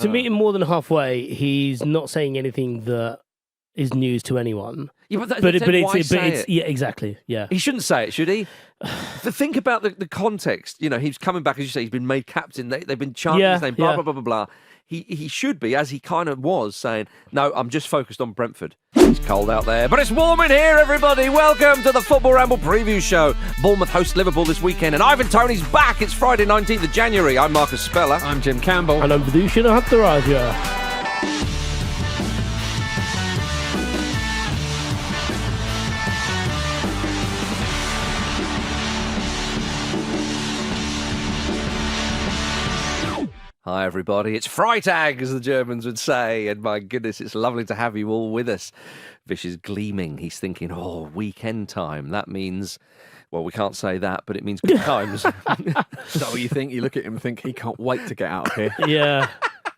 To meet him more than halfway, he's not saying anything that is news to anyone. Yeah, but it's yeah, exactly. Yeah, he shouldn't say it, should he? Think about the context. You know, he's coming back, as you say, he's been made captain. They've been chanting his name, blah, blah, blah, blah, blah. He should be, as he kind of was, saying, no, I'm just focused on Brentford. It's cold out there, but it's warm in here, everybody. Welcome to the Football Ramble preview show. Bournemouth host Liverpool this weekend, and Ivan Toney's back. It's Friday, 19th of January. I'm Marcus Speller. I'm Jim Campbell. And I'm Vish and Jim. Hi, everybody. It's Freitag, as the Germans would say. And my goodness, it's lovely to have you all with us. Vish is gleaming. He's thinking, weekend time. That means, well, we can't say that, but it means good times. Is that what you think? You look at him and think, he can't wait to get out of here. Yeah.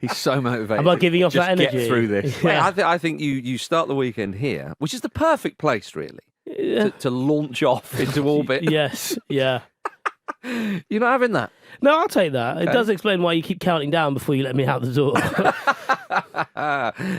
He's so motivated. I'm not giving off that energy. Get through this. Yeah. I think you start the weekend here, which is the perfect place, really, to launch off into orbit. Yes, yeah. You're not having that? No, I'll take that. Okay. It does explain why you keep counting down before you let me out the door.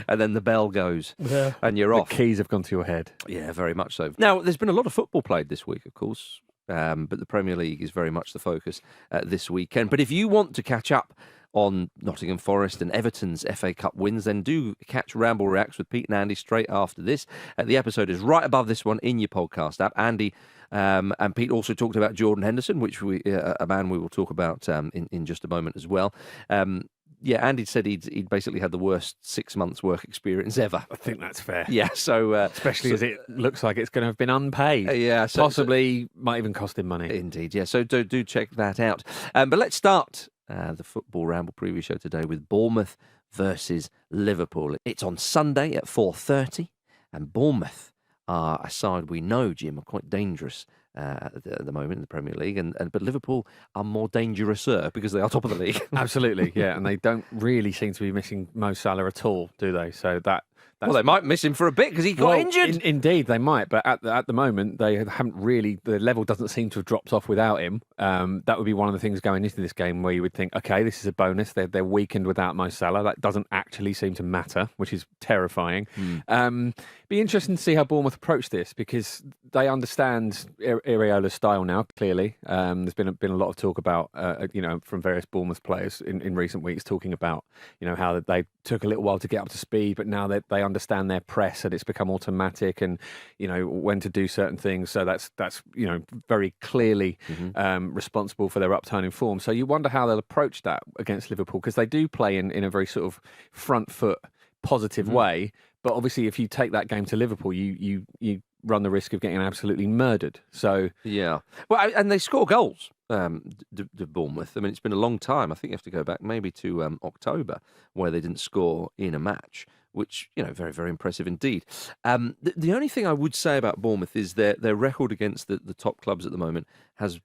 And then the bell goes, and you're off. The keys have gone to your head. Yeah, very much so. Now, there's been a lot of football played this week, of course, but the Premier League is very much the focus this weekend. But if you want to catch up on Nottingham Forest and Everton's FA Cup wins, then do catch Ramble Reacts with Pete and Andy straight after this. The episode is right above this one in your podcast app. Andy and Pete also talked about Jordan Henderson, which a man we will talk about in just a moment as well. Andy said he'd basically had the worst 6 months work experience ever. I think that's fair. Yeah, so especially as it looks like it's going to have been unpaid. Possibly might even cost him money. Indeed, yeah. So do check that out. But let's start the Football Ramble preview show today with Bournemouth versus Liverpool. It's on Sunday at 4:30, and Bournemouth are a side we know, Jim, are quite dangerous at the moment in the Premier League, but Liverpool are more dangerous-er because they are top of the league. Absolutely, yeah, and they don't really seem to be missing Mo Salah at all, do they? So that's... Well, they might miss him for a bit because he got injured. Indeed, they might, but at the moment, they haven't really... The level doesn't seem to have dropped off without him. That would be one of the things going into this game where you would think, okay, this is a bonus. They're weakened without Mo Salah. That doesn't actually seem to matter, which is terrifying. Be interesting to see how Bournemouth approach this because they understand Iraola's style now, clearly. There's been a lot of talk about, from various Bournemouth players in recent weeks talking about, how they took a little while to get up to speed, but now they understand their press and it's become automatic and, when to do certain things. So that's very clearly responsible for their upturn in form. So you wonder how they'll approach that against Liverpool because they do play in a very sort of front foot positive way. But obviously, if you take that game to Liverpool, you run the risk of getting absolutely murdered. So yeah, well, and they score goals. The Bournemouth. I mean, it's been a long time. I think you have to go back maybe to October where they didn't score in a match, which very, very impressive indeed. The only thing I would say about Bournemouth is their record against the top clubs at the moment has.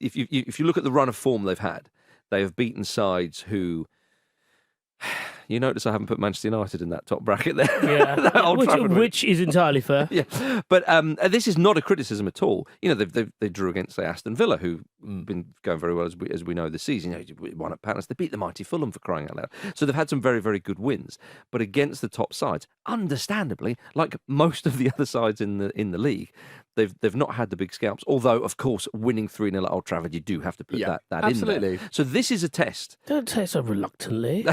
If you look at the run of form they've had, they have beaten sides who. You notice I haven't put Manchester United in that top bracket there. Yeah, which is entirely fair. Yeah, but this is not a criticism at all. They drew against Aston Villa, who've been going very well as we know this season. Won at Palace. They beat the mighty Fulham for crying out loud. So they've had some very, very good wins. But against the top sides, understandably, like most of the other sides in the league, they've not had the big scalps. Although, of course, winning 3-0 at Old Trafford, you do have to put that absolutely. in there. So this is a test. Don't say so reluctantly.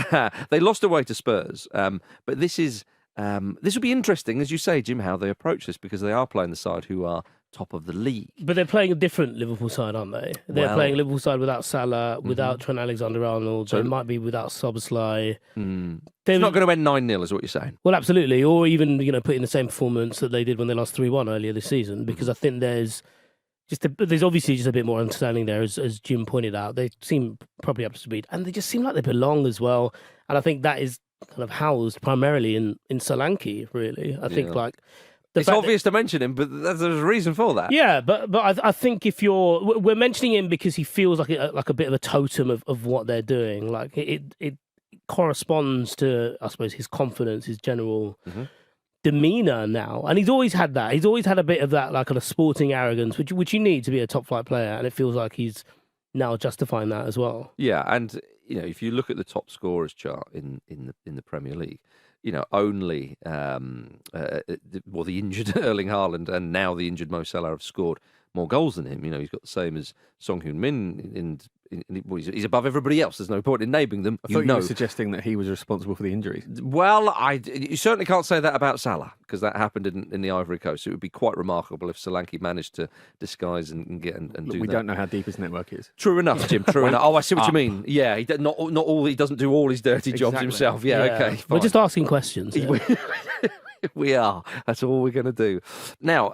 They lost away to Spurs, but this will be interesting, as you say, Jim, how they approach this because they are playing the side who are top of the league. But they're playing a different Liverpool side, aren't they? They're playing a Liverpool side without Salah, without Trent Alexander-Arnold. So it might be without Szoboszlai. It's not going to end 9-0, is what you're saying. Well, absolutely. Or even put in the same performance that they did when they lost 3-1 earlier this season, because I think there's obviously just a bit more understanding there, as Jim pointed out. They seem properly up to speed, and they just seem like they belong as well. And I think that is kind of housed primarily in Solanke, really. I think it's obvious to mention him, but there's a reason for that. Yeah, but I think we're mentioning him because he feels like a bit of a totem of what they're doing. Like it corresponds to, I suppose, his confidence, his general demeanour now, and he's always had that. He's always had a bit of that, like, kind of sporting arrogance, which you need to be a top flight player, and it feels like he's now justifying that as well. Yeah, and if you look at the top scorers chart in the Premier League, only the injured Erling Haaland and now the injured Mo Salah have scored more goals than him. He's got the same as Son Heung-min, and he's above everybody else. There's no point in naming them. I thought you were suggesting that he was responsible for the injuries. Well, you certainly can't say that about Salah, because that happened in the Ivory Coast. It would be quite remarkable if Solanke managed to disguise and do that. We don't know how deep his network is. True enough, Jim. True enough. Oh, I see what you mean. Yeah, he doesn't do all his dirty jobs himself. Yeah, okay. Fine. We're just asking questions. Yeah. We are. That's all we're going to do. Now,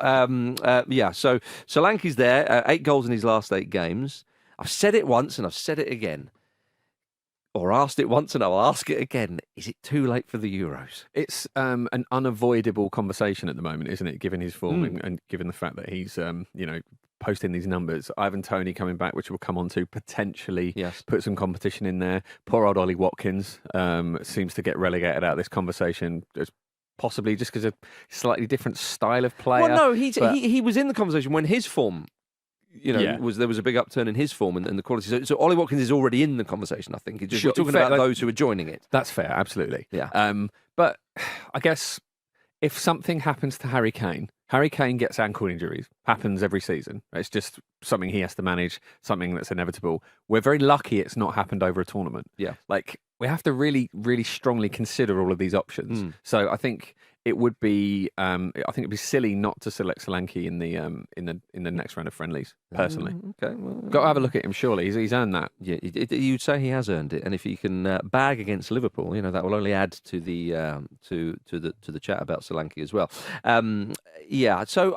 so Solanke's there, 8 goals in his last 8 games. I've said it once and I've said it again. Or asked it once and I'll ask it again. Is it too late for the Euros? It's an unavoidable conversation at the moment, isn't it? Given his form and given the fact that he's, posting these numbers. Ivan Toney coming back, which we'll come on to, potentially put some competition in there. Poor old Ollie Watkins seems to get relegated out of this conversation. Possibly just because of a slightly different style of player. Well, no, he was in the conversation when his form, there was a big upturn in his form and the quality. So Ollie Watkins is already in the conversation, I think. We're talking about those who are joining it. That's fair, absolutely. Yeah. But I guess if something happens to Harry Kane gets ankle injuries, happens every season. It's just something he has to manage, something that's inevitable. We're very lucky it's not happened over a tournament. Yeah. We have to really, really strongly consider all of these options. So I think it would be, it'd be silly not to select Solanke in the next round of friendlies. Personally, okay, well, got to have a look at him. Surely he's earned that. Yeah, you'd say he has earned it, and if he can bag against Liverpool, that will only add to the to the chat about Solanke as well. So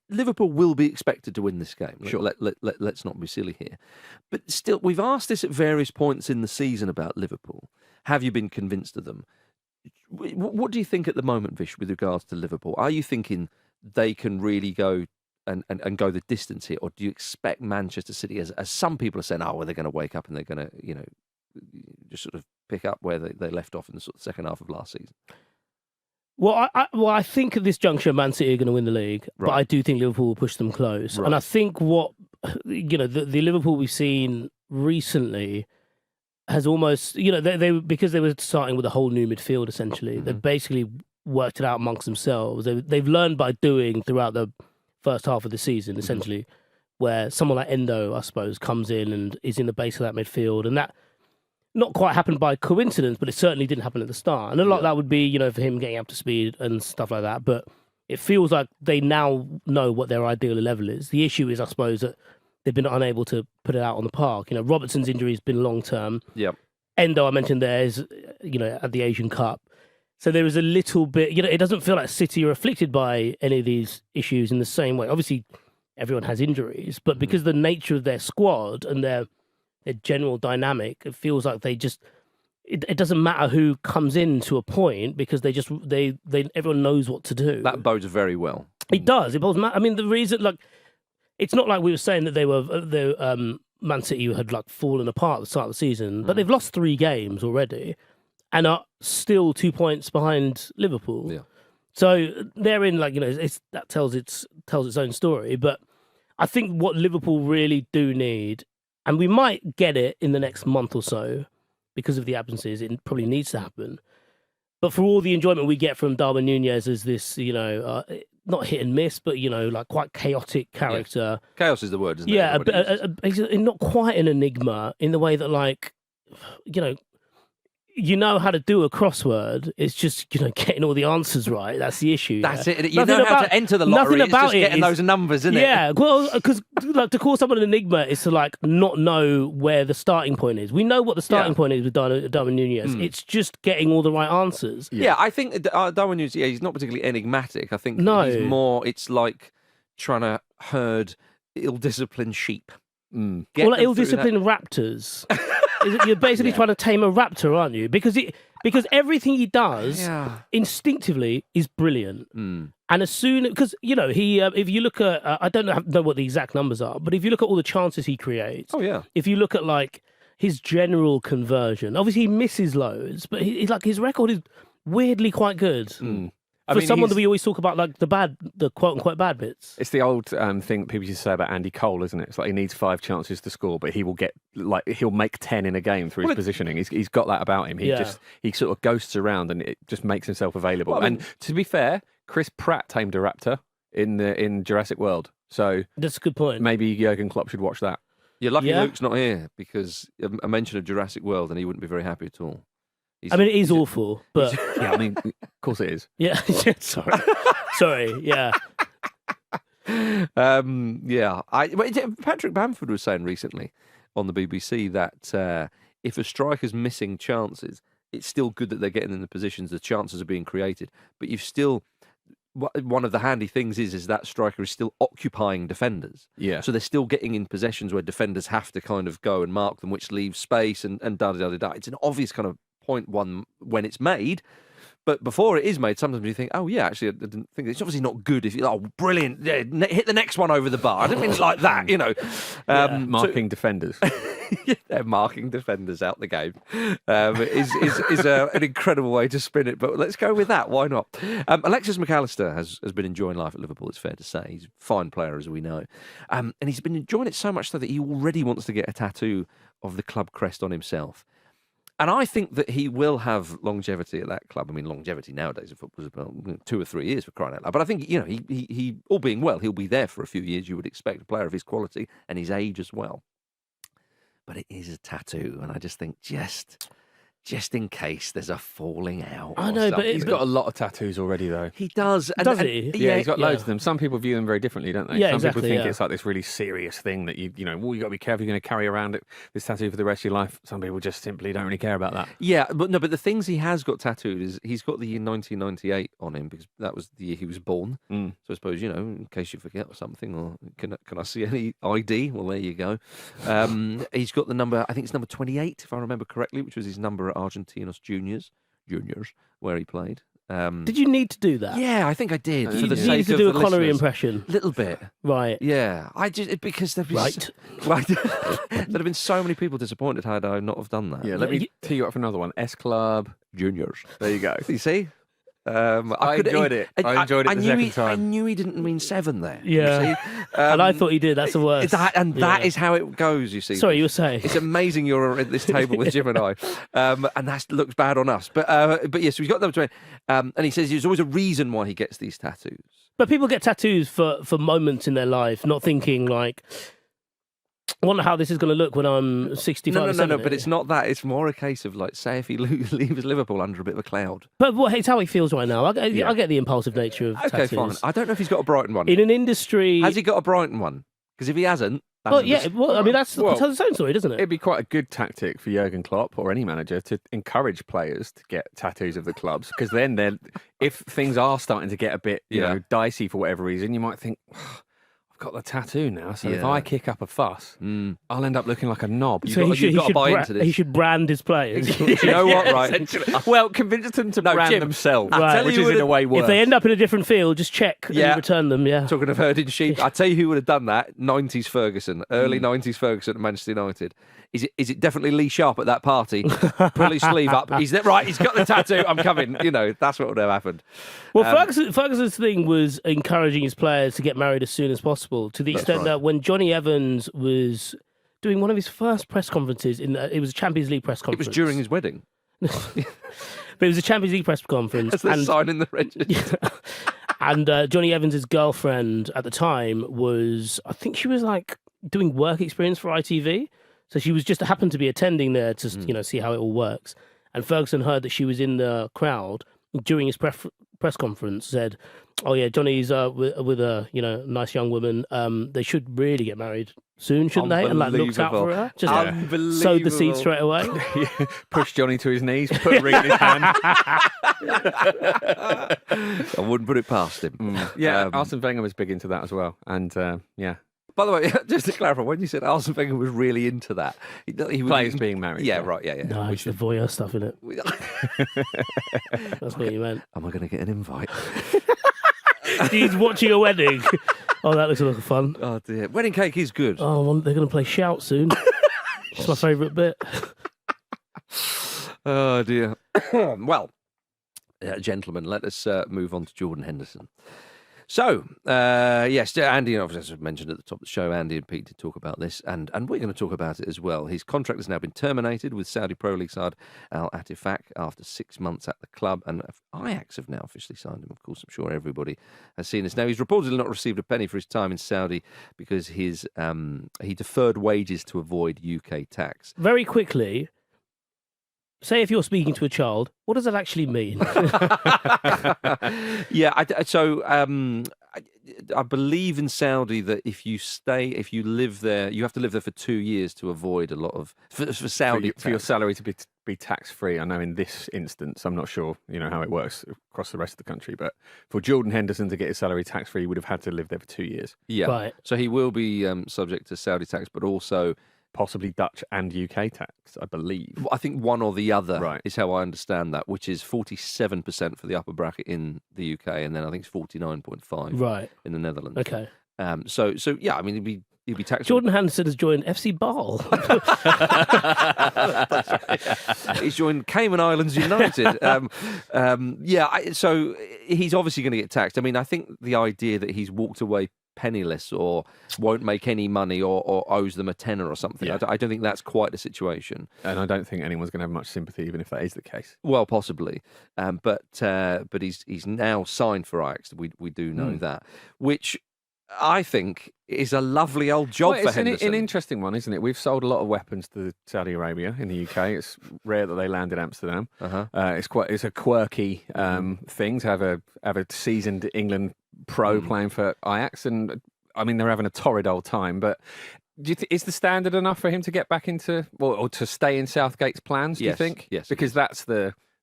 Liverpool will be expected to win this game. Sure. Let's not be silly here. But still, we've asked this at various points in the season about Liverpool. Have you been convinced of them? What do you think at the moment, Vish, with regards to Liverpool? Are you thinking they can really go and go the distance here? Or do you expect Manchester City, as some people are saying, they're going to wake up and they're going to, just sort of pick up where they left off in the sort of second half of last season? Well, I think at this juncture, Man City are going to win the league, but I do think Liverpool will push them close. Right. And I think the Liverpool we've seen recently has almost, they because they were starting with a whole new midfield, essentially. They've basically worked it out amongst themselves. They've learned by doing throughout the first half of the season, essentially, where someone like Endo, I suppose, comes in and is in the base of that midfield. And that not quite happened by coincidence, but it certainly didn't happen at the start. And a lot of that would be, for him getting up to speed and stuff like that. But it feels like they now know what their ideal level is. The issue is, I suppose, that they've been unable to put it out on the park. Robertson's injury has been long-term. Yep. Endo, I mentioned there, is, at the Asian Cup. So there is a little bit, it doesn't feel like City are afflicted by any of these issues in the same way. Obviously, everyone has injuries, but because of the nature of their squad and their general dynamic, it feels like they just, it doesn't matter who comes in to a point because they everyone knows what to do. That bodes very well. It does. It bodes. I mean, the reason, it's not like we were saying that Man City had fallen apart at the start of the season, but they've lost 3 games already and are still 2 points behind Liverpool. Yeah. So they're in that tells its own story. But I think what Liverpool really do need, and we might get it in the next month or so because of the absences, it probably needs to happen. But for all the enjoyment we get from Darwin Núñez as this, not hit and miss, but, quite chaotic character. Yeah. Chaos is the word, isn't it? Yeah, he's not quite an enigma in the way that, you know how to do a crossword. It's just, getting all the answers right. That's the issue. That's it. You know how to enter the lottery. It's just getting those numbers, isn't it? Yeah, well, because to call someone an enigma is to not know where the starting point is. We know what the starting point is with Darwin Núñez. It's just getting all the right answers. Yeah, I think Darwin Núñez, he's not particularly enigmatic. I think he's more, it's like trying to herd ill-disciplined sheep. Ill-disciplined raptors. You're basically trying to tame a raptor, aren't you? Because everything he does instinctively is brilliant. And as soon, because he, if you look at, I don't know what the exact numbers are, but if you look at all the chances he creates, if you look at his general conversion, obviously he misses loads, but his record is weirdly quite good. For someone that we always talk about, like the quote unquote bad bits. It's the old thing people used to say about Andy Cole, isn't it? It's like he needs 5 chances to score, but he'll make 10 in a game through his positioning. He's got that about him. He sort of ghosts around and it just makes himself available. Well, and to be fair, Chris Pratt tamed a raptor in Jurassic World. So that's a good point. Maybe Jürgen Klopp should watch that. You're lucky Luke's not here, because a mention of Jurassic World and he wouldn't be very happy at all. It is awful, but yeah, of course it is. Yeah, sorry, yeah. Patrick Bamford was saying recently on the BBC that if a striker's missing chances, it's still good that they're getting in the positions, the chances are being created, but you've still. One of the handy things is that striker is still occupying defenders. Yeah. So they're still getting in possessions where defenders have to kind of go and mark them, which leaves space and da-da-da-da-da. It's an obvious kind of point one when it's made. But before it is made, sometimes you think, oh, yeah, actually, I didn't think it's obviously not good. If you brilliant, hit the next one over the bar. I didn't mean it like that, you know. Marking defenders. They're marking defenders out the game. Is an incredible way to spin it, but let's go with that. Why not? Alexis McAllister has been enjoying life at Liverpool, it's fair to say. He's a fine player, as we know. And he's been enjoying it so much so that he already wants to get a tattoo of the club crest on himself. And I think that he will have longevity at that club. I mean, longevity nowadays in football is about 2 or 3 years, for crying out loud. But I think, you know, he all being well, he'll be there for a few years, you would expect, a player of his quality and his age as well. But it is a tattoo, and I just think just in case there's a falling out. I know, but he's got a lot of tattoos already, though. He does. Does he? Yeah, he's got loads of them. Some people view them very differently, don't they? Yeah, Some exactly, people think it's like this really serious thing that you know, well, you got to be careful. You're going to carry around this tattoo for the rest of your life. Some people just simply don't really care about that. Yeah, but the things he has got tattooed is he's got the year 1998 on him because that was the year he was born. So I suppose, you know, in case you forget or something, or can I see any ID? Well, there you go. He's got the number, I think it's number 28, if I remember correctly, which was his number at Argentinos Juniors, where he played. Did you need to do that? Yeah, I think I did. You for the needed sake to of do a the Connery listeners. impression. Little bit. Right. Yeah. Because there'd have been so many people disappointed had I not have done that. Yeah, let me tee you up for another one. S Club Juniors. There you go. You see? I enjoyed it. I enjoyed it the second time. I knew he didn't mean 7 there. Yeah. You see? And I thought he did. That's the worst. That is how it goes, you see. Sorry, you were saying. It's amazing you're at this table with Jim and I. And that looks bad on us. But yes, we've got number 20. And he says there's always a reason why he gets these tattoos. But people get tattoos for moments in their life, not thinking like, I wonder how this is going to look when I'm 65. No. But it's not that. It's more a case of like, say if he leaves Liverpool under a bit of a cloud. But it's how he feels right now. I get the impulsive nature of tattoos. Okay, fine. I don't know if he's got a Brighton one. In an industry, Has he got a Brighton one? Because if he hasn't, I mean that's its own story, doesn't it? It'd be quite a good tactic for Jürgen Klopp or any manager to encourage players to get tattoos of the clubs, because then if things are starting to get a bit you know dicey for whatever reason, you might think, got the tattoo now, so if I kick up a fuss, I'll end up looking like a knob. So he should brand his players. You know what, right? Well, convince them to brand Jim, themselves, right, which is in a way worse. If they end up in a different field, just check and return them, Talking of herding sheep, I tell you who would have done that, 90s Ferguson, early 90s Ferguson at Manchester United. Is it definitely Lee Sharp at that party? Pull his sleeve up. He's right, he's got the tattoo, I'm coming. You know, that's what would have happened. Well, Ferguson's thing was encouraging his players to get married as soon as possible, to the extent that when Johnny Evans was doing one of his first press conferences, it was a Champions League press conference. It was during his wedding. But it was a Champions League press conference. As they're signing the register. And Johnny Evans' girlfriend at the time was, I think she was like doing work experience for ITV. So she was just happened to be attending there to see how it all works. And Ferguson heard that she was in the crowd during his press conference. Said, "Oh yeah, Johnny's with a nice young woman. They should really get married soon, shouldn't they?" And looked out for her. Just sowed the seed straight away. Pushed Johnny to his knees, put a ring in his hand. I wouldn't put it past him. Arsene Wenger was big into that as well, and By the way, just to clarify, when you said Arsene Wenger was really into that, he was players being married. Yeah, right. Yeah. No, it's the voyeur stuff, isn't it? That's what you meant. Am I going to get an invite? He's watching a wedding. Oh, that looks a lot of fun. Oh dear, wedding cake is good. Oh, they're going to play Shout soon. It's my favourite bit. Oh dear. Well, gentlemen, let us move on to Jordan Henderson. So, yes, Andy, as I mentioned at the top of the show, Andy and Pete did talk about this, and we're going to talk about it as well. His contract has now been terminated with Saudi Pro League side al-ettifaq after 6 months at the club, and Ajax have now officially signed him. Of course, I'm sure everybody has seen this. Now, he's reportedly not received a penny for his time in Saudi because he deferred wages to avoid UK tax. Very quickly, say if you're speaking to a child, what does that actually mean? Yeah, I believe in Saudi that if you live there, you have to live there for 2 years to avoid a lot of for Saudi for your salary to be tax free. I know in this instance, I'm not sure how it works across the rest of the country, but for Jordan Henderson to get his salary tax free, he would have had to live there for 2 years. Yeah, right. So he will be subject to Saudi tax, but also possibly Dutch and UK tax, I believe. I think one or the other right. is how I understand that, which is 47% for the upper bracket in the UK, and then I think it's 49.5 right. in the Netherlands. Okay. So yeah, I mean, he'd be taxed. Jordan Henderson has joined FC Basel. He's joined Cayman Islands United. So he's obviously going to get taxed. I mean, I think the idea that he's walked away penniless or won't make any money or owes them a tenner or something. Yeah. I don't think that's quite the situation. And I don't think anyone's going to have much sympathy, even if that is the case. Well, possibly. But he's now signed for Ajax. We do know that, which I think is a lovely old job for Henderson. It's an interesting one, isn't it? We've sold a lot of weapons to Saudi Arabia in the UK. It's rare that they land in Amsterdam. It's a quirky thing to have a seasoned England pro playing for Ajax, and I mean they're having a torrid old time. But is the standard enough for him to get back into or to stay in Southgate's plans? Do you think? Yes, because that's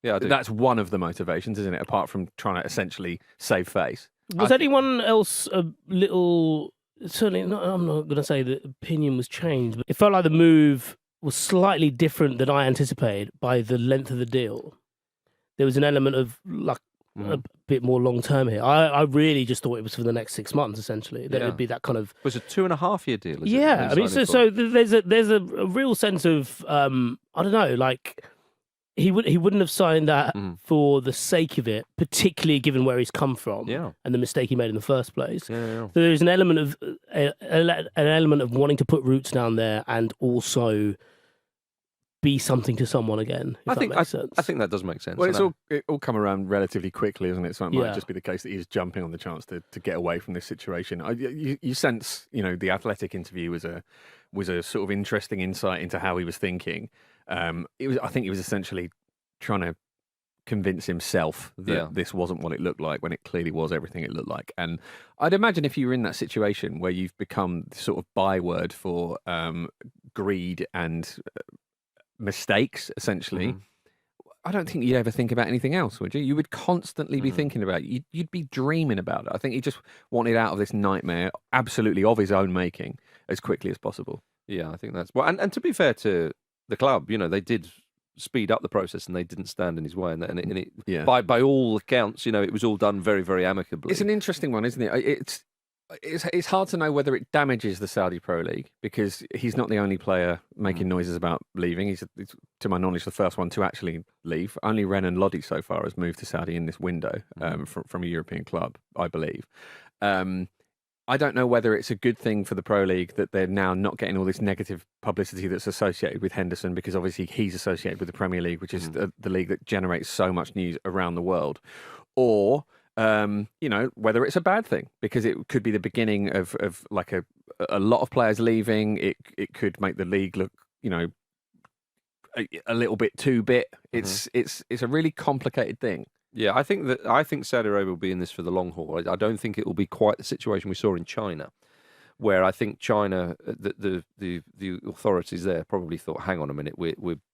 that's one of the motivations, isn't it? Apart from trying to essentially save face. Was anyone else a little? Certainly, I'm not going to say the opinion was changed, but it felt like the move was slightly different than I anticipated by the length of the deal. There was an element of like a bit more long term here. I really just thought it was for the next 6 months, essentially. That it would be that kind of. It was a 2.5-year deal. I mean, so there's a real sense of I don't know, like. He wouldn't have signed that for the sake of it, particularly given where he's come from and the mistake he made in the first place. So there's an element of wanting to put roots down there and also be something to someone again. If that makes sense. I think that does make sense. Well, it all come around relatively quickly, isn't it? So it might just be the case that he's jumping on the chance to get away from this situation. You sense, the Athletic interview was a sort of interesting insight into how he was thinking. I think he was essentially trying to convince himself that this wasn't what it looked like when it clearly was everything it looked like. And I'd imagine if you were in that situation where you've become the sort of byword for greed and mistakes, essentially, I don't think you'd ever think about anything else, would you? You would constantly be thinking about it. You'd be dreaming about it. I think he just wanted out of this nightmare, absolutely of his own making, as quickly as possible. Yeah, I think that's... Well, and to be fair to the club, they did speed up the process and they didn't stand in his way. By all accounts, it was all done very, very amicably. It's an interesting one, isn't it? It's hard to know whether it damages the Saudi Pro League because he's not the only player making noises about leaving. He's, to my knowledge, the first one to actually leave. Only Renan Lodi so far has moved to Saudi in this window from a European club, I believe. I don't know whether it's a good thing for the Pro League that they're now not getting all this negative publicity that's associated with Henderson, because obviously he's associated with the Premier League, which is the league that generates so much news around the world. Or, whether it's a bad thing, because it could be the beginning of like a lot of players leaving. It could make the league look, a little bit too bit. It's a really complicated thing. Yeah, I think Saudi Arabia will be in this for the long haul. I don't think it will be quite the situation we saw in China, where I think China, the authorities there probably thought, hang on a minute,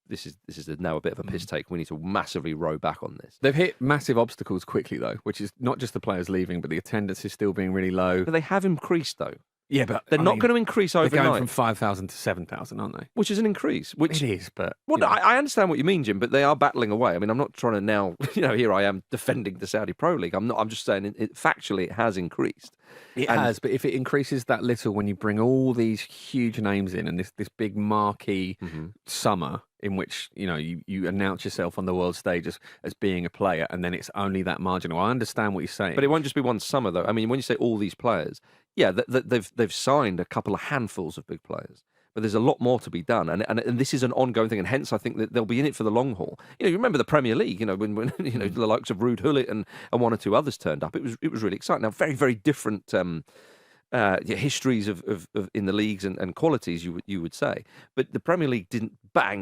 this is now a bit of a piss take. We need to massively row back on this. They've hit massive obstacles quickly though, which is not just the players leaving, but the attendance is still being really low. But they have increased though. Yeah, but They're not going to increase They're overnight. going from 5,000 to 7,000, aren't they? Which is an increase. Which it is, but well, I understand what you mean, Jim, but they are battling away. I mean, I'm not trying to now, here I am defending the Saudi Pro League. I'm not. I'm just saying, factually, it has increased. It has, but if it increases that little when you bring all these huge names in and this big marquee summer in which you announce yourself on the world stage as being a player, and then it's only that marginal. I understand what you're saying, but it won't just be one summer, though. I mean, when you say all these players, yeah, they've signed a couple of handfuls of big players. But there's a lot more to be done, and this is an ongoing thing, and hence I think that they'll be in it for the long haul. You remember the Premier League, when the likes of Ruud Gullit and one or two others turned up. It was really exciting. Now, very, very different histories of in the leagues and qualities, you would say. But the Premier League didn't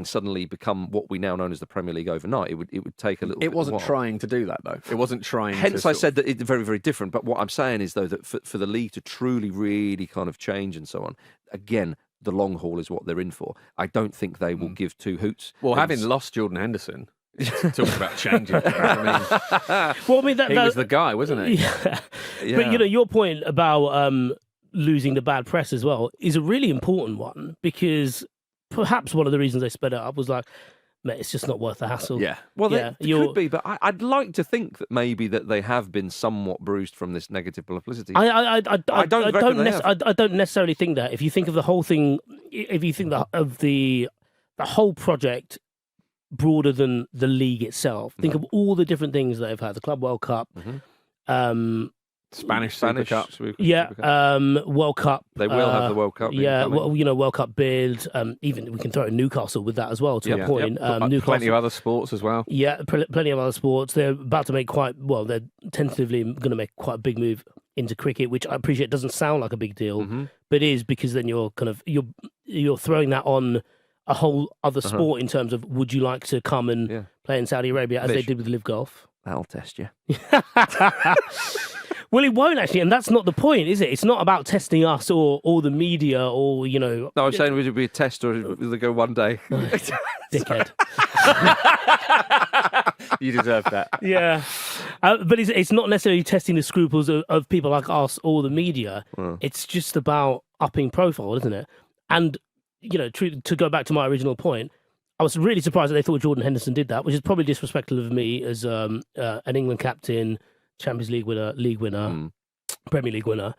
suddenly become what we now know as the Premier League overnight. It would take a little. It wasn't trying to do that though. It wasn't trying. Hence, I said that it's very, very different. But what I'm saying is though that for the league to truly, really kind of change and so on, again, the long haul is what they're in for. I don't think they will give two hoots. Well, having lost Jordan Henderson, talking about changing things. He was the guy, wasn't he? Yeah. But your point about losing the bad press as well is a really important one, because perhaps one of the reasons they sped it up was like, mate, it's just not worth the hassle. Yeah. Well, it could be, but I'd like to think that maybe that they have been somewhat bruised from this negative publicity. I don't necessarily think that. If you think of the whole thing, if you think of the whole project broader than the league itself, think of all the different things they've had: the Club World Cup, Spanish Super Cup. World Cup. They will have the World Cup. Yeah, World Cup bid. Even we can throw in Newcastle with that as well, to a point. Newcastle, plenty of other sports as well. Yeah, plenty of other sports. They're about to make they're tentatively going to make quite a big move into cricket, which I appreciate doesn't sound like a big deal, but it is, because then you're throwing that on a whole other sport in terms of, would you like to come and play in Saudi Arabia as they did with Live Golf? That'll test you. Well, it won't actually, and that's not the point, is it? It's not about testing us or the media or, No, I'm saying would it be a test or will they go one day? Dickhead. You deserve that. Yeah. But it's not necessarily testing the scruples of people like us or the media. It's just about upping profile, isn't it? And, to go back to my original point, I was really surprised that they thought Jordan Henderson did that, which is probably disrespectful of me as an England captain, Champions League winner, Premier League winner.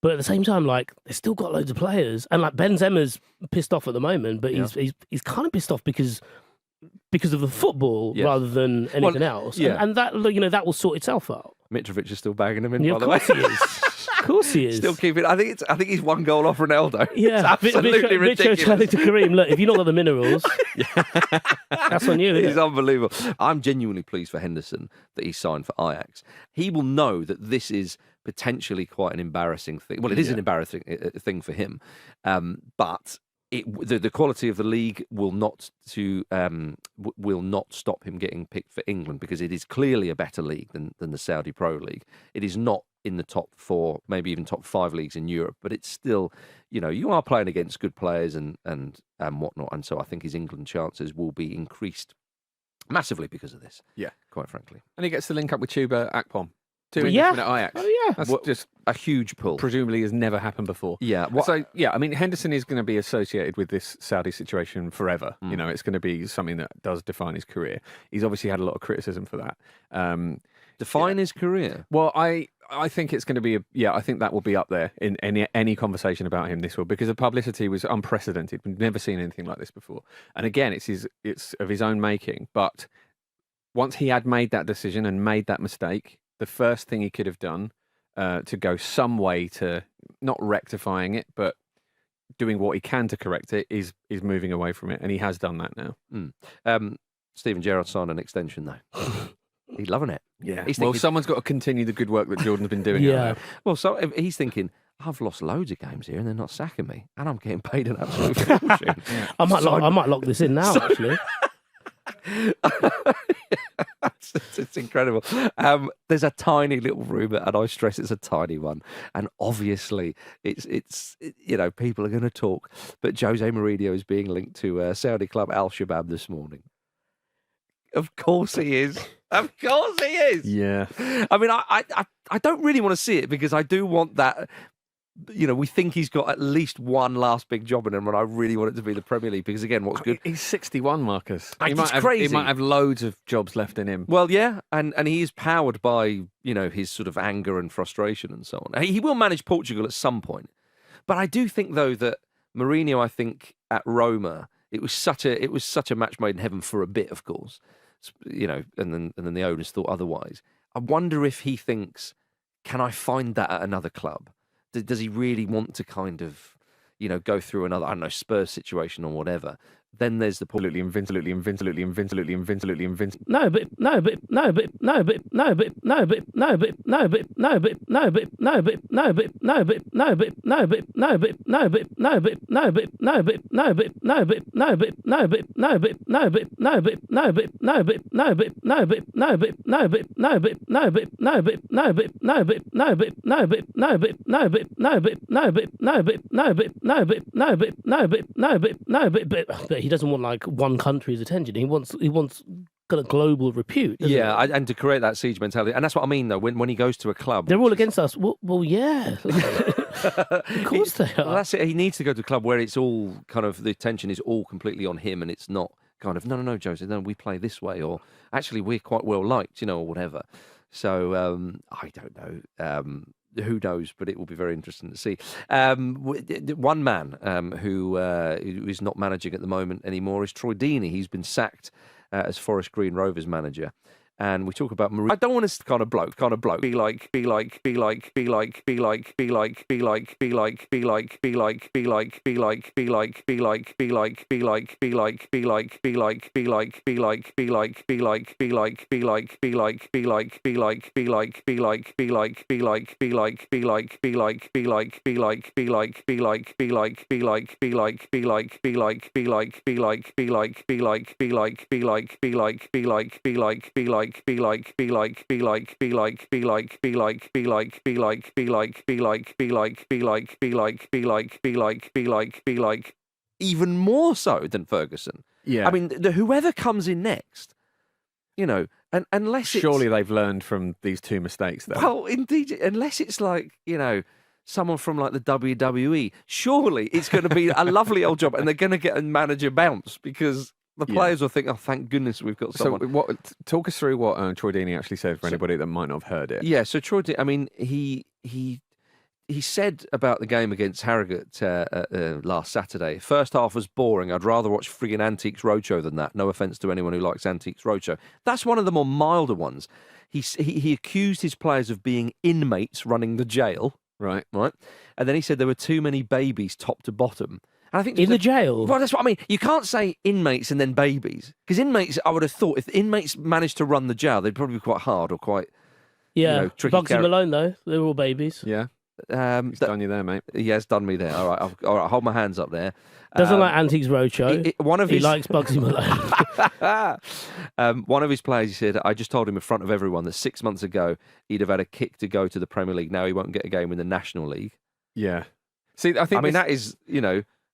But at the same time, they've still got loads of players, and Benzema's pissed off at the moment, but he's kind of pissed off because of the football rather than anything else. Yeah. And that that will sort itself out. Mitrovic is still bagging him in. Yeah, by the way, he is. Of course he is. Still keeping. I think he's one goal off Ronaldo. Yeah, it's absolutely ridiculous. Chatting to Kareem, look, if you've not got the minerals, that's on you. Isn't He's unbelievable. I'm genuinely pleased for Henderson that he signed for Ajax. He will know that this is potentially quite an embarrassing thing. Well, it is an embarrassing thing for him, but the quality of the league will not stop him getting picked for England, because it is clearly a better league than the Saudi Pro League. It is not in the top 4, maybe even top 5 leagues in Europe, but it's still, you are playing against good players and whatnot, and so I think his England chances will be increased massively because of this. Yeah, quite frankly. And he gets to link up with Chuba Akpom. 2 Englishmen at Ajax. Oh yeah, that's just a huge pull. Presumably has never happened before. Yeah. I mean, Henderson is going to be associated with this Saudi situation forever. It's going to be something that does define his career. He's obviously had a lot of criticism for that. Define his career? Well, I think it's going to be I think that will be up there in any conversation about him this will, because the publicity was unprecedented. We've never seen anything like this before. And again, it's of his own making. But once he had made that decision and made that mistake, the first thing he could have done to go some way to not rectifying it, but doing what he can to correct it is moving away from it. And he has done that now. Steven Gerrard signed an extension, though. He's loving it. Yeah. Someone's got to continue the good work that Jordan's been doing. Yeah. Well, so he's thinking, I've lost loads of games here and they're not sacking me, and I'm getting paid an absolute fortune. I might lock this in now, actually. It's incredible. There's a tiny little rumour, and I stress it's a tiny one. And obviously, it's people are going to talk. But José Mourinho is being linked to Saudi club Al-Shabaab this morning. Of course he is. Of course he is. Yeah. I mean, I don't really want to see it, because I do want that we think he's got at least one last big job in him, and I really want it to be the Premier League because, again, what's good? He's 61, Marcus. It's crazy. He might have loads of jobs left in him. Well, yeah, and he is powered by, his sort of anger and frustration and so on. He will manage Portugal at some point. But I do think, though, that Mourinho, I think, at Roma, it was such a match made in heaven for a bit, of course, and then the owners thought otherwise. I wonder if he thinks, can I find that at another club? Does he really want to kind of, go through another, I don't know, Spurs situation or whatever? Then there's the absolutely invincible. But he doesn't want like one country's attention. He wants kind of global repute. Yeah, and to create that siege mentality, and that's what I mean though. When he goes to a club, they're all against us. Well, yeah, of course they are. Well, that's it. He needs to go to a club where it's all kind of the attention is all completely on him, and it's not kind of no, Jose, no, we play this way, or actually we're quite well liked, or whatever. So I don't know. Who knows? But it will be very interesting to see. One man who is not managing at the moment anymore is Troy Deeney. He's been sacked as Forest Green Rovers manager. And we talk about Mauricio. I don't want to kind of bloke. Be like. Even more so than Ferguson. Yeah. I mean, whoever comes in next, and unless surely they've learned from these two mistakes, though. Well, indeed, unless it's like, someone from like the WWE, surely it's going to be a lovely old job and they're going to get a manager bounce because the players will think, oh, thank goodness we've got someone. So talk us through what Troy Deeney actually said for anybody that might not have heard it. Yeah, so Troy Deeney, I mean, he said about the game against Harrogate last Saturday, first half was boring. I'd rather watch friggin' Antiques Roadshow than that. No offence to anyone who likes Antiques Roadshow. That's one of the more milder ones. He accused his players of being inmates running the jail. Right. And then he said there were too many babies top to bottom. And I think in the jail? Well, that's what I mean. You can't say inmates and then babies. Because inmates, I would have thought, if inmates managed to run the jail, they'd probably be quite hard or quite tricky. Bugsy Malone, though. They're all babies. Yeah. He's done you there, mate. Yeah, it's done me there. All right, I'll hold my hands up there. Doesn't like Antiques Roadshow. He likes Bugsy Malone. One of his players, he said, I just told him in front of everyone that 6 months ago he'd have had a kick to go to the Premier League. Now he won't get a game in the National League. Yeah. See, I mean, that is,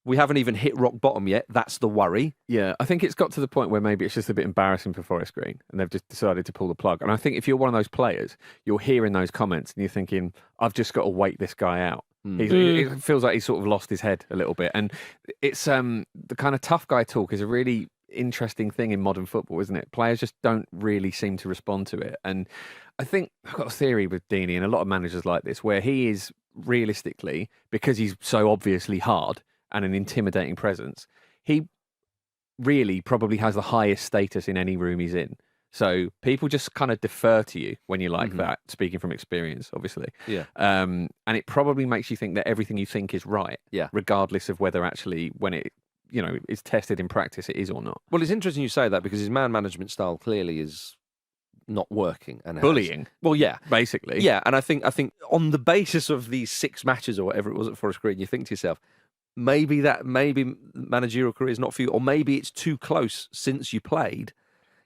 we haven't even hit rock bottom yet. That's the worry. Yeah, I think it's got to the point where maybe it's just a bit embarrassing for Forest Green and they've just decided to pull the plug. And I think if you're one of those players, you're hearing those comments and you're thinking, I've just got to wait this guy out. It feels like he's sort of lost his head a little bit. And it's the kind of tough guy talk is a really interesting thing in modern football, isn't it? Players just don't really seem to respond to it. And I think I've got a theory with Deeney and a lot of managers like this where he is realistically, because he's so obviously hard and an intimidating presence, he really probably has the highest status in any room he's in. So people just kind of defer to you when you're like that, speaking from experience, obviously. Yeah. And it probably makes you think that everything you think is right, regardless of whether actually when it, is tested in practice, it is or not. Well, it's interesting you say that because his man management style clearly is not working and bullying. Well, yeah, basically. Yeah, and I think on the basis of these 6 matches or whatever it was at Forest Green, you think to yourself, maybe managerial career is not for you, or maybe it's too close since you played.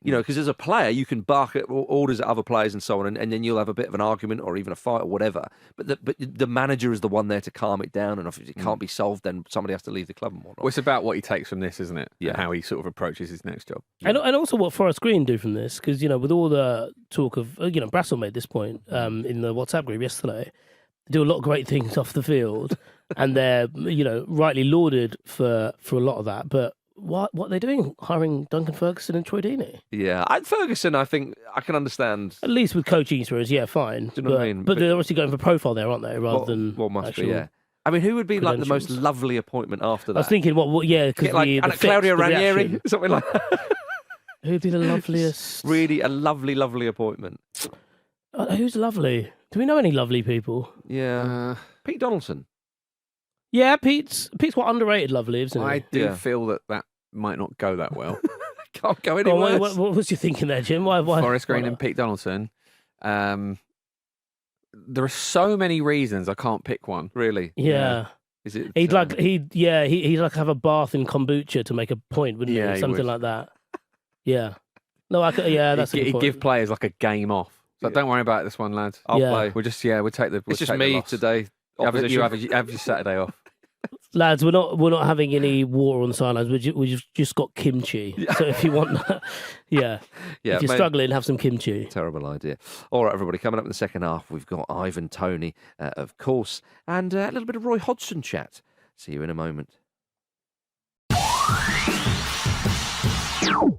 Because as a player, you can bark at orders at other players and so on, and then you'll have a bit of an argument or even a fight or whatever. But the manager is the one there to calm it down, and if it can't be solved, then somebody has to leave the club and whatnot. Well, it's about what he takes from this, isn't it? Yeah. And how he sort of approaches his next job. And also what Forest Green do from this, because, with all the talk of, Brassel made this point in the WhatsApp group yesterday, do a lot of great things off the field, and they're rightly lauded for a lot of that. But what are they doing? Hiring Duncan Ferguson and Troy Deeney? Yeah, Ferguson, I think I can understand. At least with coaching experience, yeah, fine. Do you know what I mean? But they're obviously going for profile there, aren't they? Rather than must actual be, yeah. I mean, who would be like the most credentials. lovely appointment after that? I was thinking, because like Claudio Ranieri, something like that. Who'd be the loveliest? Really, a lovely appointment. Who's lovely? Do we know any lovely people? Yeah, Pete Donaldson. Yeah, Pete's quite underrated. Lovely, isn't he? I do feel that might not go that well. Can't go anywhere. What was you thinking there, Jim? Why? Forest Green and Pete Donaldson. There are so many reasons I can't pick one. Really? Yeah. Is it? He'd like have a bath in kombucha to make a point, wouldn't he? Something like that. Yeah. No, that's a good He'd point. give players like a game off. So don't worry about this one, lads. I'll play. We'll take the. It's just me today. You have your Saturday off. Lads, we're not having any water on the sidelines. We've just got kimchi. So if you want that, if you're struggling, have some kimchi. Terrible idea. All right, everybody, coming up in the second half, we've got Ivan Toney, of course, and a little bit of Roy Hodgson chat. See you in a moment.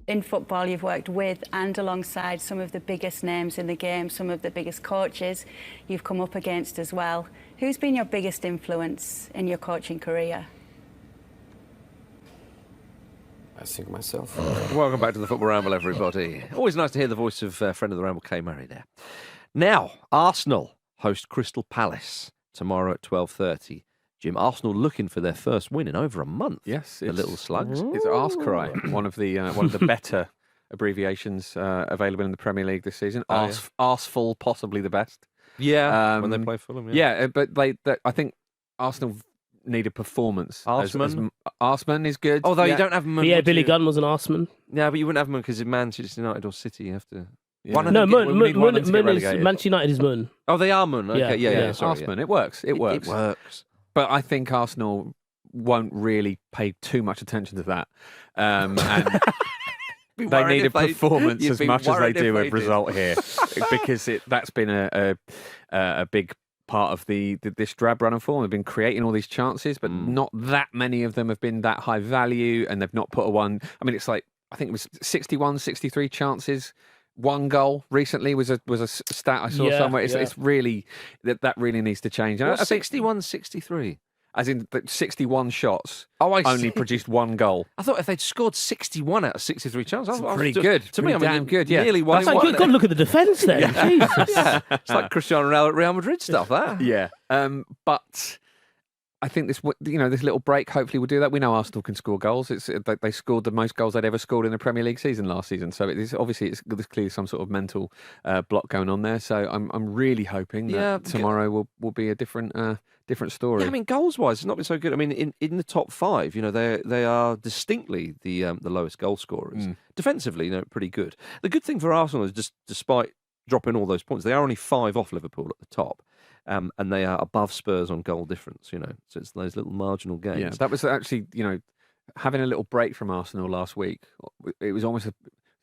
In football, you've worked with and alongside some of the biggest names in the game, some of the biggest coaches you've come up against as well. Who's been your biggest influence in your coaching career? I think myself. Welcome back to the Football Ramble, everybody. Always nice to hear the voice of friend of the Ramble, Kay Murray there. Now, Arsenal host Crystal Palace tomorrow at 12:30. Jim, Arsenal looking for their first win in over a month. Yes, the little slugs. It's Arscry, one of the better abbreviations available in the Premier League this season. Arseful, possibly the best. Yeah, when they play Fulham. Yeah, but I think Arsenal need a performance. Arsman is good. Although you don't have him. Yeah, Billy Gunn was an Arsman. Yeah, but you wouldn't have him because of Manchester United or City. You have to. Yeah. Manchester United is Moon. Oh, they are Moon. Okay, yeah. Sorry, Arsman, it works. It works. It works. But I think Arsenal won't really pay too much attention to that. And they need a performance as much as they do a result here. Because that's been a big part of this drab run of form. They've been creating all these chances, but not that many of them have been that high value, and they've not put a one. I mean, it's like, I think it was 61, 63 chances. One goal recently was a stat I saw somewhere. It's really that really needs to change. I think 61, 63. As in 61 shots. Only produced one goal. I thought if they'd scored 61 out of 63 chances, that's pretty good. To me, damn good. Yeah, nearly one. That's like, got to look at the defence then. Jesus. It's like Cristiano Ronaldo at Real Madrid stuff. That. Yeah. But I think this little break hopefully will do that. We know Arsenal can score goals. They scored the most goals they'd ever scored in a Premier League season last season. So there's clearly some sort of mental block going on there. So I'm really hoping that tomorrow will be a different story. Yeah, I mean, goals wise, it's not been so good. I mean, in the top five, they are distinctly the lowest goal scorers. Defensively, pretty good. The good thing for Arsenal is just despite dropping all those points, they are only 5 off Liverpool at the top. And they are above Spurs on goal difference, so it's those little marginal gains. Yeah, that was actually, having a little break from Arsenal last week. It was almost a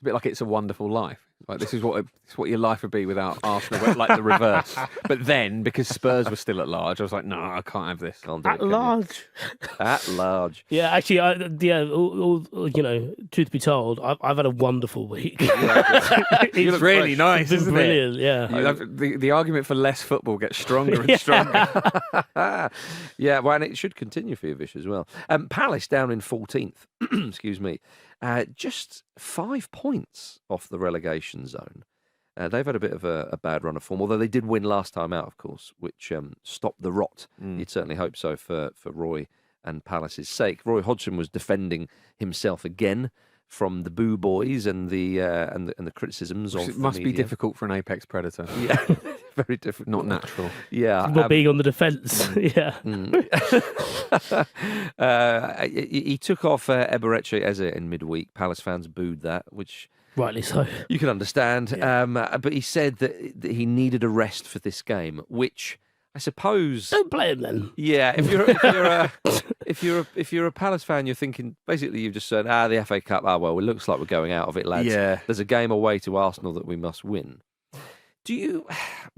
bit like It's a Wonderful Life. Like this is what your life would be without Arsenal, like the reverse. But then, because Spurs were still at large, I was like, no, I can't have this. At large. At large. Yeah, actually, truth be told, I've had a wonderful week. It's really nice, isn't brilliant, it? Yeah. The argument for less football gets stronger and stronger. Yeah, well, and it should continue for you, Vish, as well. Palace down in 14th. Excuse me. Just 5 points off the relegation zone. They've had a bit of a bad run of form, although they did win last time out, of course, which stopped the rot. You'd certainly hope so for Roy and Palace's sake. Roy Hodgson was defending himself again from the boo boys and the criticisms of. It must be difficult for an apex predator. Yeah, very difficult. Not natural. Yeah, not being on the defence. Yeah. He took off Eberechi Eze in midweek. Palace fans booed that, which rightly so. You can understand. Yeah. But he said that he needed a rest for this game, which I suppose. Don't play him then. Yeah, if you're a Palace fan, you're thinking basically you've just said, the FA Cup. Well, it looks like we're going out of it, lads. Yeah. There's a game away to Arsenal that we must win. Do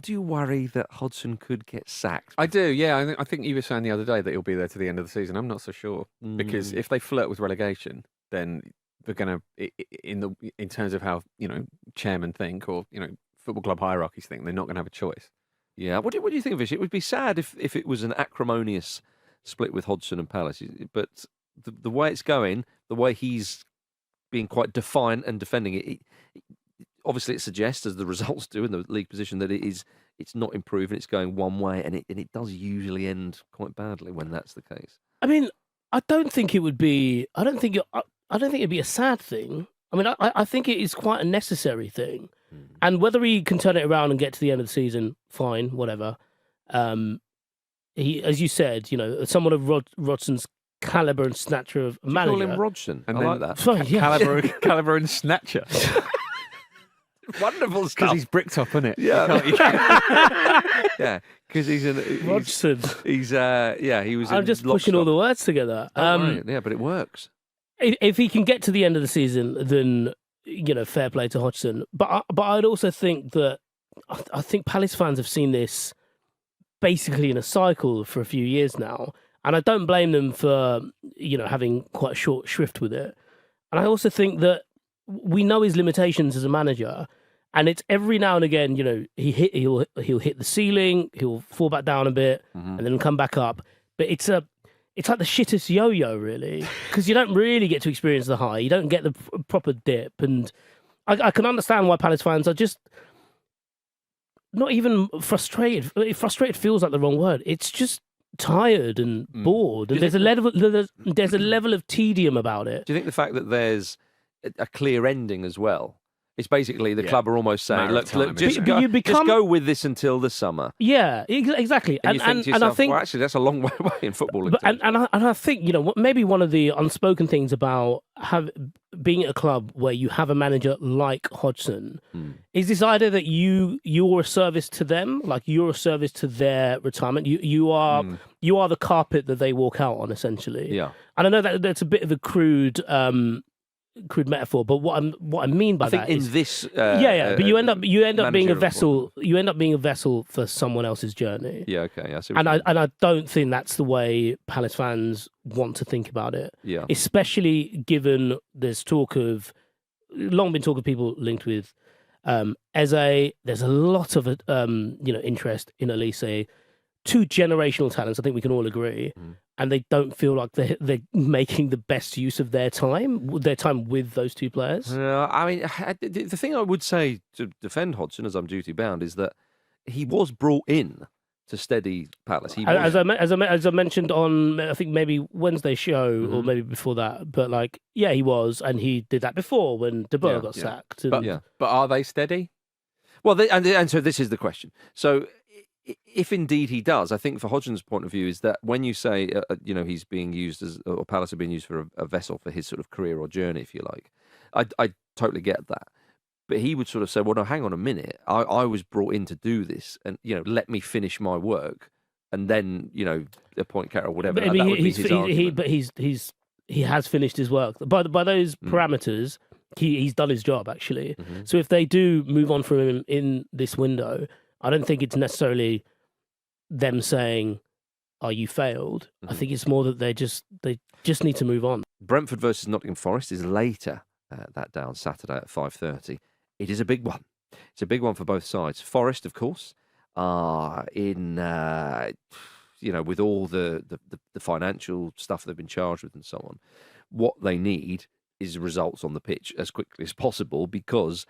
you worry that Hodgson could get sacked? I do, yeah. I think you were saying the other day that he'll be there to the end of the season. I'm not so sure because if they flirt with relegation, then they're going to, in terms of how chairmen think or football club hierarchies think, they're not going to have a choice. Yeah. What do you think, Vish? It would be sad if it was an acrimonious split with Hodgson and Palace, but the way it's going, the way he's being quite defiant and defending it, obviously it suggests, as the results do in the league position, that it's not improving, it's going one way, and it does usually end quite badly when that's the case. I mean, I don't think it would be. I don't think it'd be a sad thing. I mean, I think it is quite a necessary thing, and whether he can turn it around and get to the end of the season, fine, whatever. He, as you said, someone of Rodson's caliber and stature of manager. Call him Rodson. And I like that. Sorry, yeah. Caliber and snatcher. Wonderful stuff. Because he's bricktop, isn't it? Yeah. Yeah, because he's Rodson. He was. I'm just pushing all the words together. Right. Yeah, but it works. If he can get to the end of the season, then fair play to Hodgson. But I'd also think that I think Palace fans have seen this basically in a cycle for a few years now, and I don't blame them for having quite a short shrift with it. And I also think that we know his limitations as a manager, and it's every now and again, he'll hit the ceiling, he'll fall back down a bit, and then come back up. But it's like the shittest yo-yo, really, because you don't really get to experience the high, you don't get the proper dip, and I can understand why Palace fans are just not even frustrated. Frustrated feels like the wrong word. It's just tired and bored, and there's a level of tedium about it. Do you think the fact that there's a clear ending as well? It's basically the club are almost saying, look, just go with this until the summer. Yeah, exactly. And you think to yourself, and I think, well, actually, that's a long way away in football. And I think, maybe one of the unspoken things about being at a club where you have a manager like Hodgson is this idea that you're a service to them, like you're a service to their retirement. You are the carpet that they walk out on, essentially. Yeah. And I know that that's a bit of a crude metaphor, but what I mean by that is in this but you end up being a vessel. You end up being a vessel for someone else's journey. Yeah, okay. I don't think that's the way Palace fans want to think about it. Yeah, especially given there's long been talk of people linked with Eze. There's a lot of interest in Elise. Two generational talents, I think we can all agree. And they don't feel like they're making the best use of their time with those two players. I mean, the thing I would say to defend Hodgson, as I'm duty bound, is that he was brought in to steady Palace. As I mentioned on, I think maybe Wednesday's show or maybe before that, but he was, and he did that before when De Boer got sacked. But are they steady? Well, and so this is the question. So, if indeed he does, I think for Hodgson's point of view is that when you say, he's being used or Palace are being used for a vessel for his sort of career or journey, if you like, I totally get that. But he would sort of say, well, no, hang on a minute. I was brought in to do this and, let me finish my work and then, appoint Carol or whatever. But, that would be his argument. But he has finished his work. By those parameters, he's done his job, actually. So if they do move on from him in this window, I don't think it's necessarily them saying, "Oh, you failed." I think it's more that they just need to move on. Brentford versus Nottingham Forest is later that day on Saturday at 5:30. It is a big one. It's a big one for both sides. Forest, of course, are in with all the financial stuff they've been charged with and so on. What they need is results on the pitch as quickly as possible because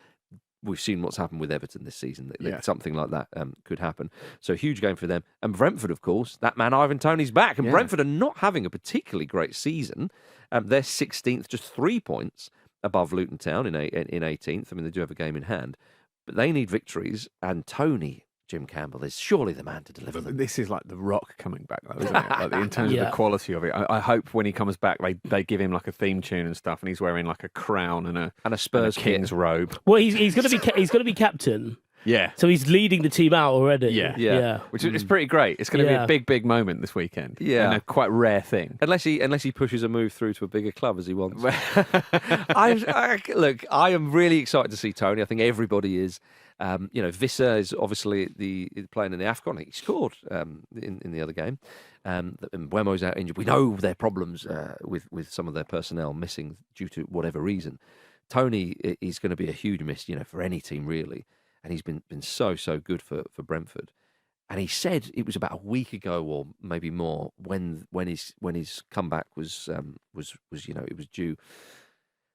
we've seen what's happened with Everton this season. Something like that could happen. So huge game for them. And Brentford, of course, that man Ivan Toney's back. And Brentford are not having a particularly great season. They're 16th, just 3 points above Luton Town in 18th. I mean, they do have a game in hand. But they need victories. And Toney, Jim Campbell, is surely the man to deliver them. This is like The Rock coming back, though, isn't it? In terms of the quality of it. I hope when he comes back, they give him like a theme tune and stuff, and he's wearing like a crown and a Spurs king's robe. Well, he's going to be captain. Yeah. So he's leading the team out already. Yeah. Which is pretty great. It's going to be a big move this weekend. Yeah. And a quite rare thing. Unless he pushes a move through to a bigger club as he wants. Look, I am really excited to see Toney. I think everybody is. Visser is obviously playing in the AFCON. He scored in the other game. And Buemo's out injured. We know their problems with some of their personnel missing due to whatever reason. Toney is going to be a huge miss, for any team really. And he's been so good for Brentford. And he said it was about a week ago or maybe more when his comeback was it was due.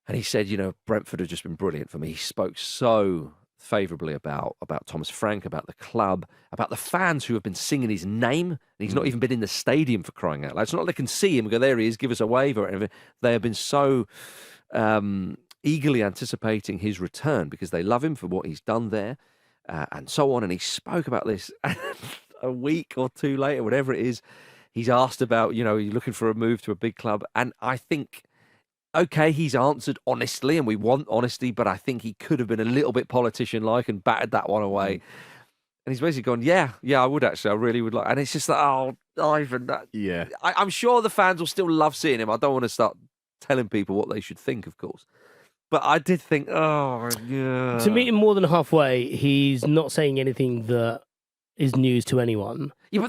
And he said, Brentford have just been brilliant for me. He spoke so favourably about Thomas Frank, about the club, about the fans who have been singing his name. And he's not even been in the stadium, for crying out loud. It's not like they can see him and go, there he is, give us a wave or whatever. They have been so eagerly anticipating his return because they love him for what he's done there and so on. And he spoke about this a week or two later, whatever it is. He's asked about, you're looking for a move to a big club. And I think, okay, he's answered honestly, and we want honesty, but I think he could have been a little bit politician-like and batted that one away. And he's basically gone, yeah, I would actually. I really would like. And it's just like, Ivan, I'm sure the fans will still love seeing him. I don't want to start telling people what they should think, of course. But I did think, To meet him more than halfway, he's not saying anything that is news to anyone. Yeah,